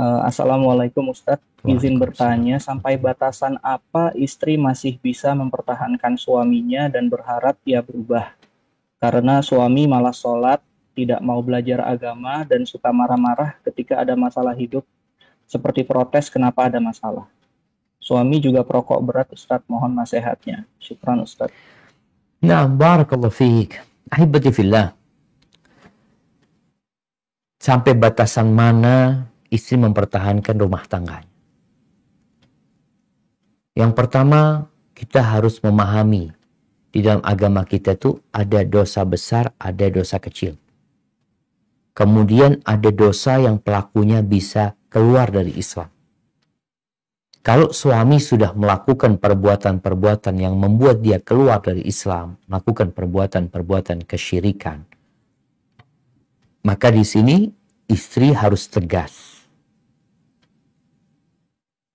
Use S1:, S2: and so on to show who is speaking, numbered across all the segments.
S1: Assalamualaikum Ustadz. Izin
S2: Waalaikumsalam.
S1: bertanya, sampai batasan apa istri masih bisa mempertahankan suaminya dan berharap dia berubah? Karena suami malas sholat, tidak mau belajar agama, dan suka marah-marah ketika ada masalah hidup, seperti protes kenapa ada masalah. Suami juga perokok berat, Ustadz. Mohon nasihatnya. Syukran, Ustadz.
S2: Nah, barakallahu fiik. Ahibati fillah. Sampai batasan mana istri mempertahankan rumah tangganya? Yang pertama, kita harus memahami di dalam agama kita tuh ada dosa besar, ada dosa kecil. Kemudian ada dosa yang pelakunya bisa keluar dari Islam. Kalau suami sudah melakukan perbuatan-perbuatan yang membuat dia keluar dari Islam, melakukan perbuatan-perbuatan kesyirikan, maka di sini istri harus tegas.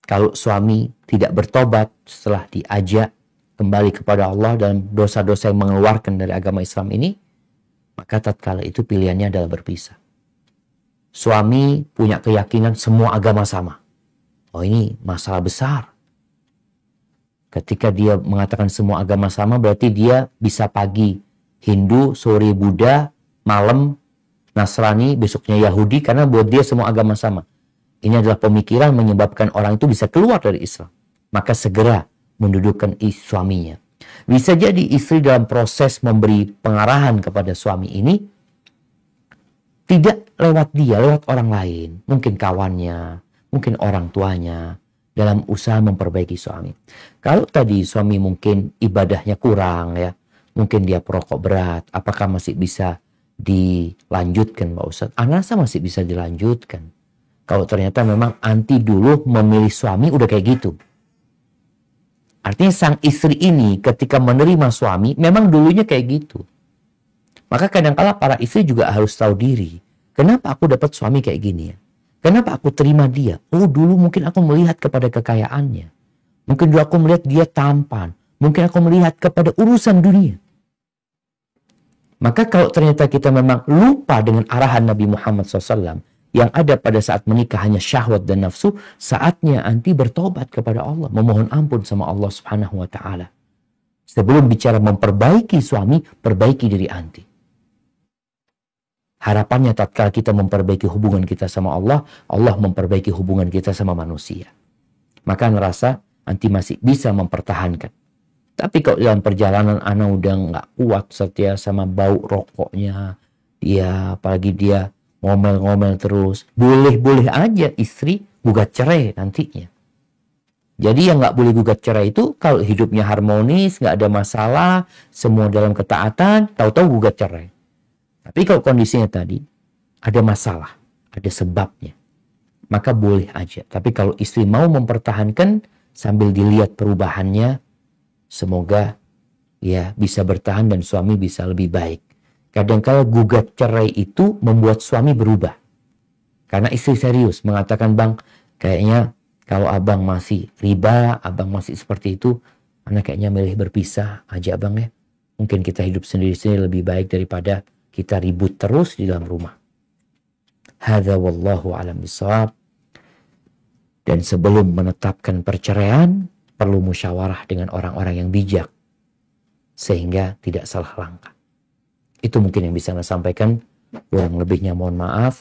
S2: Kalau suami tidak bertobat setelah diajak kembali kepada Allah dalam dosa-dosa yang mengeluarkan dari agama Islam ini, maka tatkala itu pilihannya adalah berpisah. Suami punya keyakinan semua agama sama. Oh, ini masalah besar. Ketika dia mengatakan semua agama sama, berarti dia bisa pagi Hindu, sore Buddha, malam Nasrani, besoknya Yahudi, karena buat dia semua agama sama. Ini adalah pemikiran menyebabkan orang itu bisa keluar dari Islam. Maka segera mendudukkan suaminya. Bisa jadi istri dalam proses memberi pengarahan kepada suami ini, tidak lewat dia, lewat orang lain. Mungkin kawannya, mungkin orang tuanya, dalam usaha memperbaiki suami. Kalau tadi suami mungkin ibadahnya kurang ya, mungkin dia perokok berat, apakah masih bisa dilanjutkan Pak Ustadz? Ana rasa masih bisa dilanjutkan. Kalau ternyata memang anti dulu memilih suami udah kayak gitu. Artinya sang istri ini ketika menerima suami memang dulunya kayak gitu. Maka kadang-kala para istri juga harus tahu diri. Kenapa aku dapat suami kayak gini ya? Kenapa aku terima dia? Oh, dulu mungkin aku melihat kepada kekayaannya. Mungkin dulu aku melihat dia tampan. Mungkin aku melihat kepada urusan dunia. Maka kalau ternyata kita memang lupa dengan arahan Nabi Muhammad SAW, yang ada pada saat menikah hanya syahwat dan nafsu, saatnya anti bertobat kepada Allah, memohon ampun sama Allah Subhanahu wa taala. Sebelum bicara memperbaiki suami, perbaiki diri anti. Harapannya tatkala kita memperbaiki hubungan kita sama Allah, Allah memperbaiki hubungan kita sama manusia. Maka ngerasa anti masih bisa mempertahankan. Tapi kalau dalam perjalanan ana udah nggak kuat setia sama bau rokoknya, dia apalagi dia ngomel-ngomel terus, boleh-boleh aja istri gugat cerai nantinya. Jadi yang nggak boleh gugat cerai itu kalau hidupnya harmonis, nggak ada masalah, semua dalam ketaatan, tahu-tahu gugat cerai. Tapi kalau kondisinya tadi ada masalah, ada sebabnya, maka boleh aja. Tapi kalau istri mau mempertahankan sambil dilihat perubahannya, semoga ya bisa bertahan dan suami bisa lebih baik. Kadang-kala gugat cerai itu membuat suami berubah. Karena istri serius mengatakan, "Bang, kayaknya kalau abang masih riba, abang masih seperti itu, anak kayaknya milih berpisah aja abang ya. Mungkin kita hidup sendiri-sendiri lebih baik daripada kita ribut terus di dalam rumah." Hadza wallahu alam bisawab. Dan sebelum menetapkan perceraian, perlu musyawarah dengan orang-orang yang bijak sehingga tidak salah langkah. Itu mungkin yang bisa saya sampaikan. Kurang lebihnya mohon maaf.